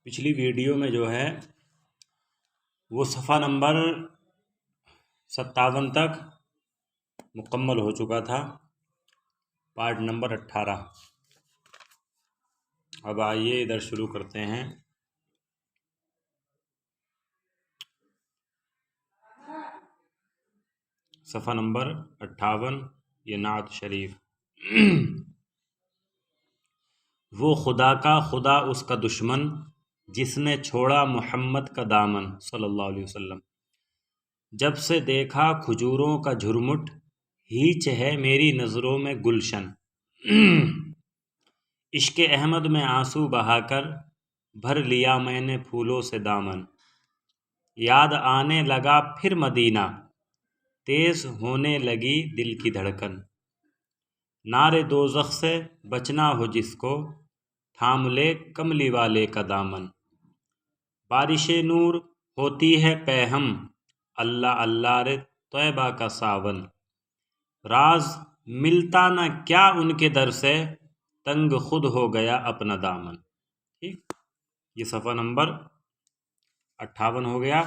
پچھلی ویڈیو میں جو ہے وہ صفحہ نمبر 57 تک مکمل ہو چکا تھا، پارٹ نمبر 18۔ اب آئیے ادھر شروع کرتے ہیں۔ صفحہ نمبر 58، یہ نعت شریف۔ وہ خدا کا خدا اس کا دشمن، جس نے چھوڑا محمد کا دامن صلی اللہ علیہ وسلم۔ جب سے دیکھا کھجوروں کا جھرمٹ، ہیچ ہے میری نظروں میں گلشن۔ عشق احمد میں آنسو بہا کر بھر لیا میں نے پھولوں سے دامن۔ یاد آنے لگا پھر مدینہ، تیز ہونے لگی دل کی دھڑکن۔ نار دوزخ سے بچنا ہو جس کو، تھام لے کملی والے کا دامن۔ بارش نور ہوتی ہے پہ ہم، اللہ اللہ رے طیبہ کا ساون۔ راز ملتا نہ کیا ان کے در سے، تنگ خود ہو گیا اپنا دامن۔ ٹھیک، یہ صفحہ نمبر 58 ہو گیا۔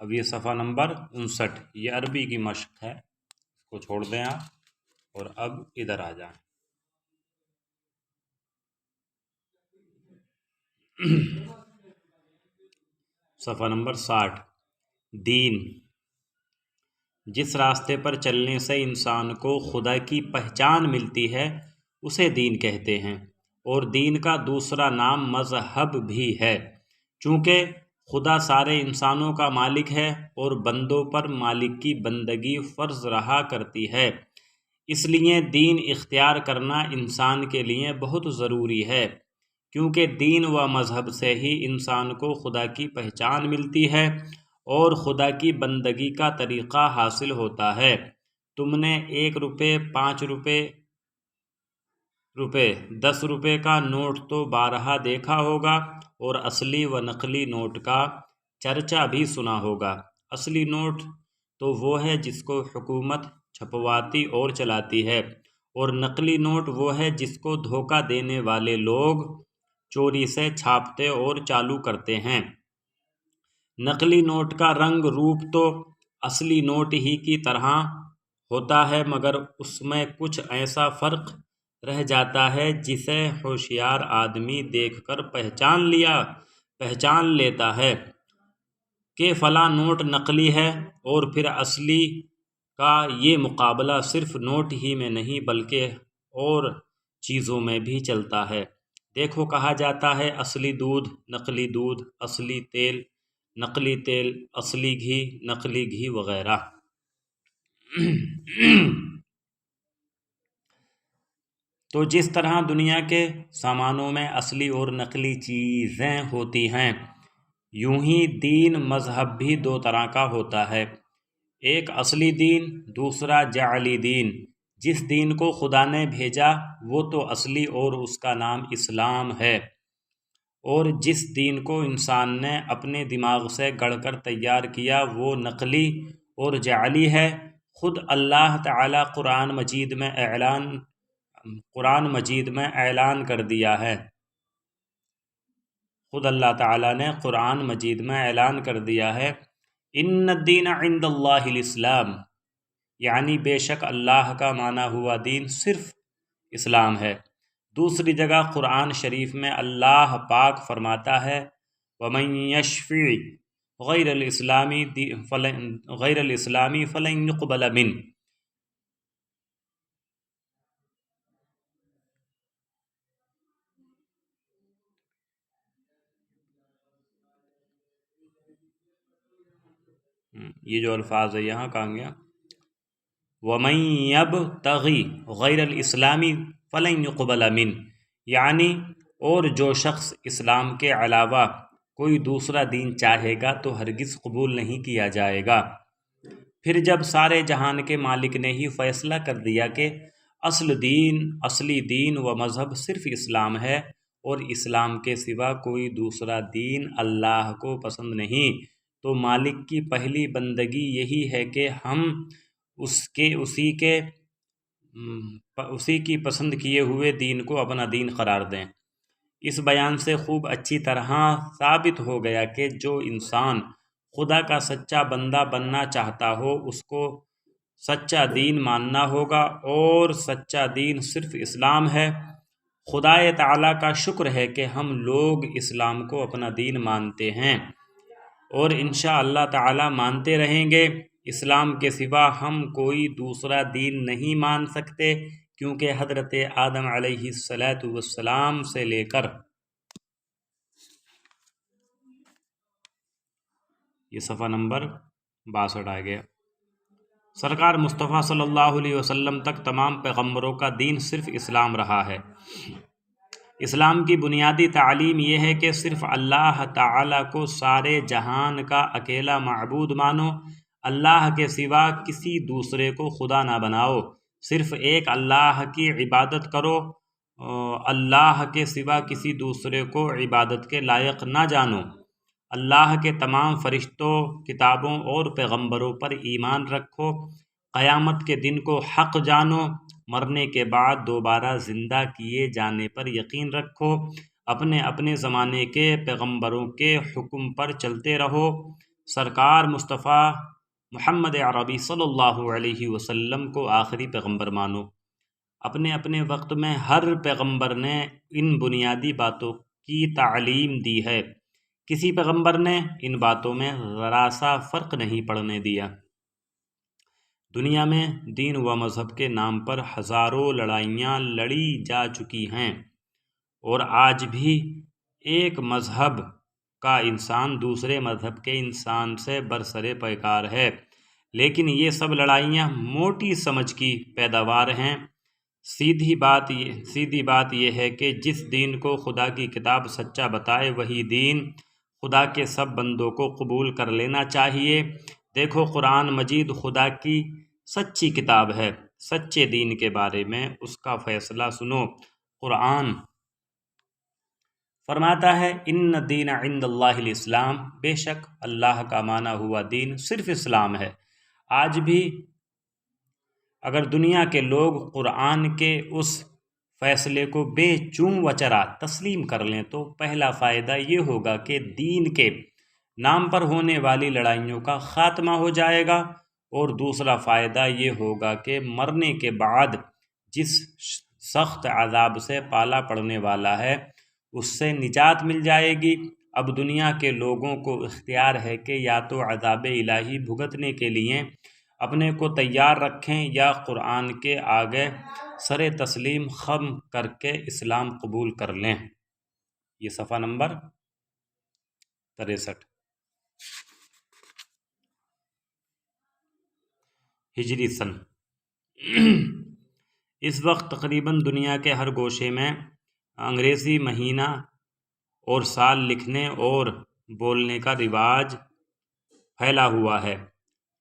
اب یہ صفحہ نمبر 59، یہ عربی کی مشق ہے، اس کو چھوڑ دیں آپ اور اب ادھر آ جائیں۔ صفحہ نمبر 60، دین۔ جس راستے پر چلنے سے انسان کو خدا کی پہچان ملتی ہے اسے دین کہتے ہیں، اور دین کا دوسرا نام مذہب بھی ہے، چونکہ خدا سارے انسانوں کا مالک ہے اور بندوں پر مالک کی بندگی فرض رہا کرتی ہے، اس لیے دین اختیار کرنا انسان کے لیے بہت ضروری ہے، کیونکہ دین و مذہب سے ہی انسان کو خدا کی پہچان ملتی ہے اور خدا کی بندگی کا طریقہ حاصل ہوتا ہے۔ تم نے 1 روپے، 5 روپے، 10 روپے کا نوٹ تو بارہا دیکھا ہوگا، اور اصلی و نقلی نوٹ کا چرچا بھی سنا ہوگا۔ اصلی نوٹ تو وہ ہے جس کو حکومت چھپواتی اور چلاتی ہے، اور نقلی نوٹ وہ ہے جس کو دھوکہ دینے والے لوگ چوری سے چھاپتے اور چالو کرتے ہیں۔ نقلی نوٹ کا رنگ روپ تو اصلی نوٹ ہی کی طرح ہوتا ہے، مگر اس میں کچھ ایسا فرق رہ جاتا ہے جسے ہوشیار آدمی دیکھ کر پہچان لیتا ہے کہ فلاں نوٹ نقلی ہے، اور پھر اصلی کا یہ مقابلہ صرف نوٹ ہی میں نہیں بلکہ اور چیزوں میں بھی چلتا ہے۔ دیکھو، کہا جاتا ہے اصلی دودھ، نقلی دودھ، اصلی تیل، نقلی تیل، اصلی گھی، نقلی گھی وغیرہ۔ تو جس طرح دنیا کے سامانوں میں اصلی اور نقلی چیزیں ہوتی ہیں، یوں ہی دین مذہب بھی 2 طرح کا ہوتا ہے، ایک اصلی دین، دوسرا جعلی دین۔ جس دین کو خدا نے بھیجا وہ تو اصلی اور اس کا نام اسلام ہے، اور جس دین کو انسان نے اپنے دماغ سے گڑھ کر تیار کیا وہ نقلی اور جعلی ہے۔ خود اللہ تعالی قرآن مجید میں اعلان کر دیا ہے۔ خود اللہ تعالی نے قرآن مجید میں اعلان کر دیا ہے، ان الدین عند اللہ الاسلام، یعنی بے شک اللہ کا مانا ہوا دین صرف اسلام ہے۔ دوسری جگہ قرآن شریف میں اللہ پاک فرماتا ہے، وَمَن يَشْفِعْ غَيْرَ الْإِسْلَامِ فَلَن يُقْبَلَ مِنْهُ۔ یہ جو الفاظ ہے یہاں کہاں گیا؟ وَمَن يَبْتَغِ غَيْرَ الْإِسْلَامِ فَلَن يُقْبَلَ مِنْهُ، یعنی اور جو شخص اسلام کے علاوہ کوئی دوسرا دین چاہے گا تو ہرگز قبول نہیں کیا جائے گا۔ پھر جب سارے جہان کے مالک نے ہی فیصلہ کر دیا کہ اصلی دین و مذہب صرف اسلام ہے، اور اسلام کے سوا کوئی دوسرا دین اللہ کو پسند نہیں، تو مالک کی پہلی بندگی یہی ہے کہ ہم اسی کی پسند کیے ہوئے دین کو اپنا دین قرار دیں۔ اس بیان سے خوب اچھی طرح ثابت ہو گیا کہ جو انسان خدا کا سچا بندہ بننا چاہتا ہو اس کو سچا دین ماننا ہوگا، اور سچا دین صرف اسلام ہے۔ خدا تعالیٰ کا شکر ہے کہ ہم لوگ اسلام کو اپنا دین مانتے ہیں، اور انشاءاللہ تعالیٰ مانتے رہیں گے۔ اسلام کے سوا ہم کوئی دوسرا دین نہیں مان سکتے، کیونکہ حضرت آدم علیہ السلام سے لے کر یہ صفحہ نمبر 62 آ گیا، سرکار مصطفیٰ صلی اللہ علیہ وسلم تک تمام پیغمبروں کا دین صرف اسلام رہا ہے۔ اسلام کی بنیادی تعلیم یہ ہے کہ صرف اللہ تعالیٰ کو سارے جہان کا اکیلا معبود مانو، اللہ کے سوا کسی دوسرے کو خدا نہ بناؤ، صرف ایک اللہ کی عبادت کرو، اللہ کے سوا کسی دوسرے کو عبادت کے لائق نہ جانو، اللہ کے تمام فرشتوں، کتابوں اور پیغمبروں پر ایمان رکھو، قیامت کے دن کو حق جانو، مرنے کے بعد دوبارہ زندہ کیے جانے پر یقین رکھو، اپنے اپنے زمانے کے پیغمبروں کے حکم پر چلتے رہو، سرکار مصطفیٰ محمد عربی صلی اللہ علیہ وسلم کو آخری پیغمبر مانو۔ اپنے اپنے وقت میں ہر پیغمبر نے ان بنیادی باتوں کی تعلیم دی ہے، کسی پیغمبر نے ان باتوں میں ذرا سا فرق نہیں پڑنے دیا۔ دنیا میں دین و مذہب کے نام پر ہزاروں لڑائیاں لڑی جا چکی ہیں، اور آج بھی ایک مذہب کا انسان دوسرے مذہب کے انسان سے برسر پیکار ہے، لیکن یہ سب لڑائیاں موٹی سمجھ کی پیداوار ہیں۔ سیدھی بات یہ ہے کہ جس دین کو خدا کی کتاب سچا بتائے وہی دین خدا کے سب بندوں کو قبول کر لینا چاہیے۔ دیکھو، قرآن مجید خدا کی سچی کتاب ہے، سچے دین کے بارے میں اس کا فیصلہ سنو۔ قرآن فرماتا ہے ان الدین عند اللہ الاسلام، بے شک اللہ کا مانا ہوا دین صرف اسلام ہے۔ آج بھی اگر دنیا کے لوگ قرآن کے اس فیصلے کو بے چون و چرا تسلیم کر لیں تو پہلا فائدہ یہ ہوگا کہ دین کے نام پر ہونے والی لڑائیوں کا خاتمہ ہو جائے گا، اور دوسرا فائدہ یہ ہوگا کہ مرنے کے بعد جس سخت عذاب سے پالا پڑنے والا ہے اس سے نجات مل جائے گی۔ اب دنیا کے لوگوں کو اختیار ہے کہ یا تو عذاب الہی بھگتنے کے لیے اپنے کو تیار رکھیں یا قرآن کے آگے سر تسلیم خم کر کے اسلام قبول کر لیں۔ یہ صفحہ نمبر 63 ہجری سن۔ اس وقت تقریباً دنیا کے ہر گوشے میں انگریزی مہینہ اور سال لکھنے اور بولنے کا رواج پھیلا ہوا ہے۔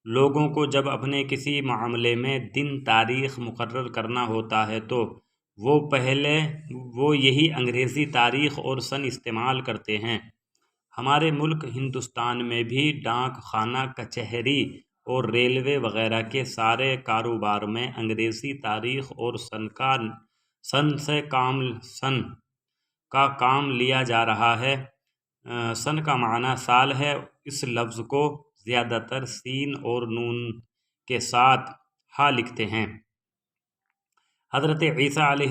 لوگوں کو جب اپنے کسی معاملے میں دن تاریخ مقرر کرنا ہوتا ہے تو وہ یہی انگریزی تاریخ اور سن استعمال کرتے ہیں۔ ہمارے ملک ہندوستان میں بھی ڈاک خانہ، کچہری اور ریلوے وغیرہ کے سارے کاروبار میں انگریزی تاریخ اور سن کا کام لیا جا رہا ہے۔ سن کا معنی سال ہے، اس لفظ کو زیادہ تر سین اور نون کے ساتھ ہا لکھتے ہیں۔ حضرت عیسیٰ علیہ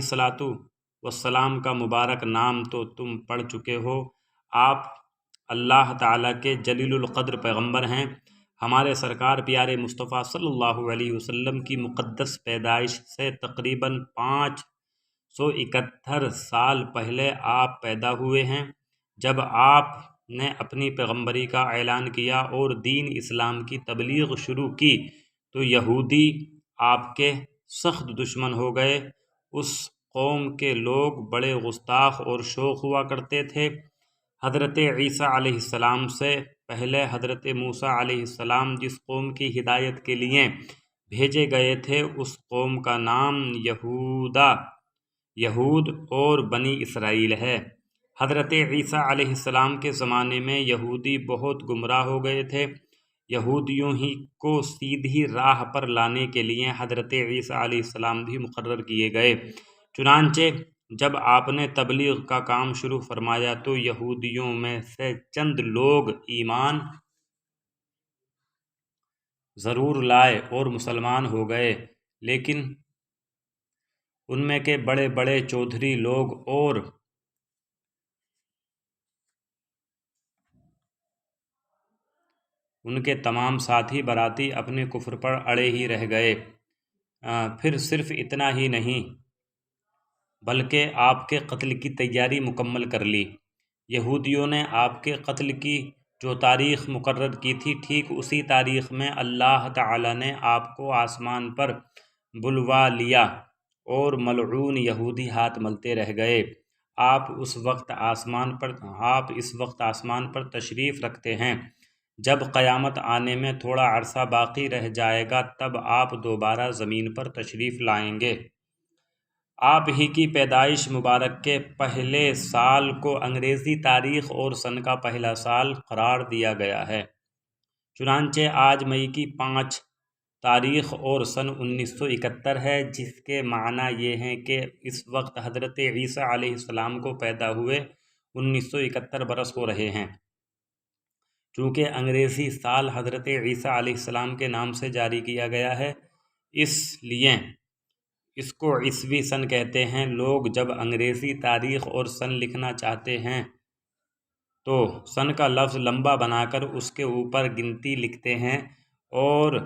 السلام کا مبارک نام تو تم پڑھ چکے ہو۔ آپ اللہ تعالیٰ کے جلیل القدر پیغمبر ہیں۔ ہمارے سرکار پیارے مصطفیٰ صلی اللہ علیہ وسلم کی مقدس پیدائش سے تقریباً 571 سال پہلے آپ پیدا ہوئے ہیں۔ جب آپ نے اپنی پیغمبری کا اعلان کیا اور دین اسلام کی تبلیغ شروع کی تو یہودی آپ کے سخت دشمن ہو گئے۔ اس قوم کے لوگ بڑے گستاخ اور شوخ ہوا کرتے تھے۔ حضرت عیسیٰ علیہ السلام سے پہلے حضرت موسیٰ علیہ السلام جس قوم کی ہدایت کے لیے بھیجے گئے تھے اس قوم کا نام یہود اور بنی اسرائیل ہے۔ حضرت عیسیٰ علیہ السلام کے زمانے میں یہودی بہت گمراہ ہو گئے تھے۔ یہودیوں ہی کو سیدھی راہ پر لانے کے لیے حضرت عیسیٰ علیہ السلام بھی مقرر کیے گئے۔ چنانچہ جب آپ نے تبلیغ کا کام شروع فرمایا تو یہودیوں میں سے چند لوگ ایمان ضرور لائے اور مسلمان ہو گئے، لیکن ان میں کے بڑے بڑے چودھری لوگ اور ان کے تمام ساتھی باراتی اپنے کفر پر اڑے ہی رہ گئے۔ پھر صرف اتنا ہی نہیں بلکہ آپ کے قتل کی تیاری مکمل کر لی۔ یہودیوں نے آپ کے قتل کی جو تاریخ مقرر کی تھی، ٹھیک اسی تاریخ میں اللہ تعالی نے آپ کو آسمان پر بلوا لیا اور ملعون یہودی ہاتھ ملتے رہ گئے۔ آپ اس وقت آسمان پر تشریف رکھتے ہیں۔ جب قیامت آنے میں تھوڑا عرصہ باقی رہ جائے گا تب آپ دوبارہ زمین پر تشریف لائیں گے۔ آپ ہی کی پیدائش مبارک کے پہلے سال کو انگریزی تاریخ اور سن کا پہلا سال قرار دیا گیا ہے۔ چنانچہ آج مئی کی 5 تاریخ اور سن 1971 ہے، جس کے معنی یہ ہیں کہ اس وقت حضرت عیسیٰ علیہ السلام کو پیدا ہوئے 1971 برس ہو رہے ہیں۔ چونکہ انگریزی سال حضرت عیسیٰ علیہ السلام کے نام سے جاری کیا گیا ہے، اس لیے اس کو عیسوی سن کہتے ہیں۔ لوگ جب انگریزی تاریخ اور سن لکھنا چاہتے ہیں تو سن کا لفظ لمبا بنا کر اس کے اوپر گنتی لکھتے ہیں اور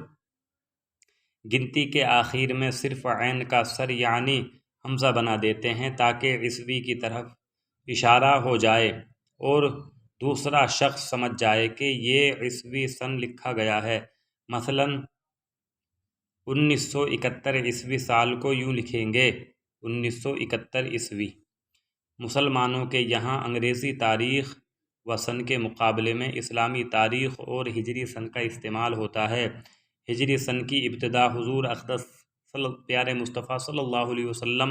گنتی کے آخر میں صرف عین کا سر یعنی حمزہ بنا دیتے ہیں تاکہ عیسوی کی طرف اشارہ ہو جائے اور دوسرا شخص سمجھ جائے کہ یہ عیسوی سن لکھا گیا ہے۔ مثلا 1971 عیسوی سال کو یوں لکھیں گے 1971 عیسوی۔ مسلمانوں کے یہاں انگریزی تاریخ و سن کے مقابلے میں اسلامی تاریخ اور ہجری سن کا استعمال ہوتا ہے۔ ہجری سن کی ابتدا حضور اقدس پیارے مصطفیٰ صلی اللہ علیہ وسلم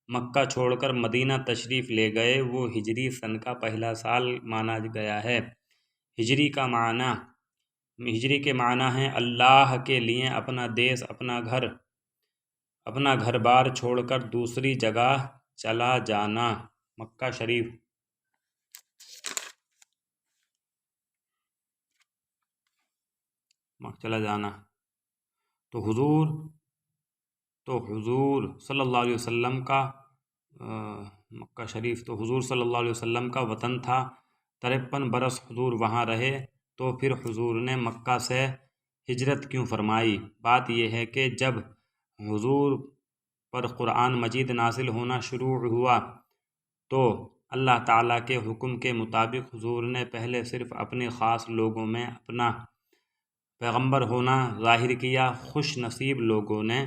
مکہ چھوڑ کر مدینہ تشریف لے گئے، وہ ہجری سن کا پہلا سال مانا گیا ہے۔ ہجری کے معنی ہیں اللہ کے لیے اپنا دیس، اپنا گھر بار چھوڑ کر دوسری جگہ چلا جانا، مکہ شریف۔ چلا جانا تو حضور صلی اللہ علیہ وسلم کا مکہ شریف تو حضور صلی اللہ علیہ وسلم کا وطن تھا۔ 53 برس حضور وہاں رہے، تو پھر حضور نے مکہ سے ہجرت کیوں فرمائی؟ بات یہ ہے کہ جب حضور پر قرآن مجید نازل ہونا شروع ہوا تو اللہ تعالیٰ کے حکم کے مطابق حضور نے پہلے صرف اپنے خاص لوگوں میں اپنا پیغمبر ہونا ظاہر کیا۔ خوش نصیب لوگوں نے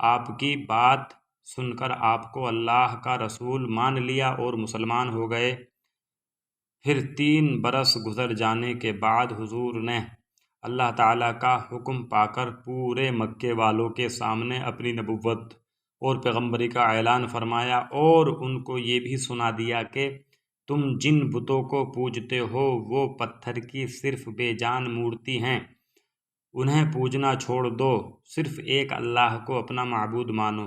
آپ کی بات سن کر آپ کو اللہ کا رسول مان لیا اور مسلمان ہو گئے۔ پھر 3 برس گزر جانے کے بعد حضور نے اللہ تعالیٰ کا حکم پا کر پورے مکے والوں کے سامنے اپنی نبوت اور پیغمبری کا اعلان فرمایا اور ان کو یہ بھی سنا دیا کہ تم جن بتوں کو پوجتے ہو وہ پتھر کی صرف بے جان مورتی ہیں، انہیں پوجنا چھوڑ دو، صرف ایک اللہ کو اپنا معبود مانو۔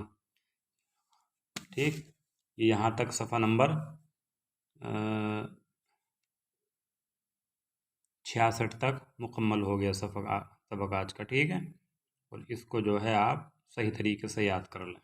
ٹھیک، یہاں تک صفحہ نمبر 66 تک مکمل ہو گیا سبق آج کا۔ ٹھیک ہے، اور اس کو جو ہے آپ صحیح طریقے سے یاد کر لیں۔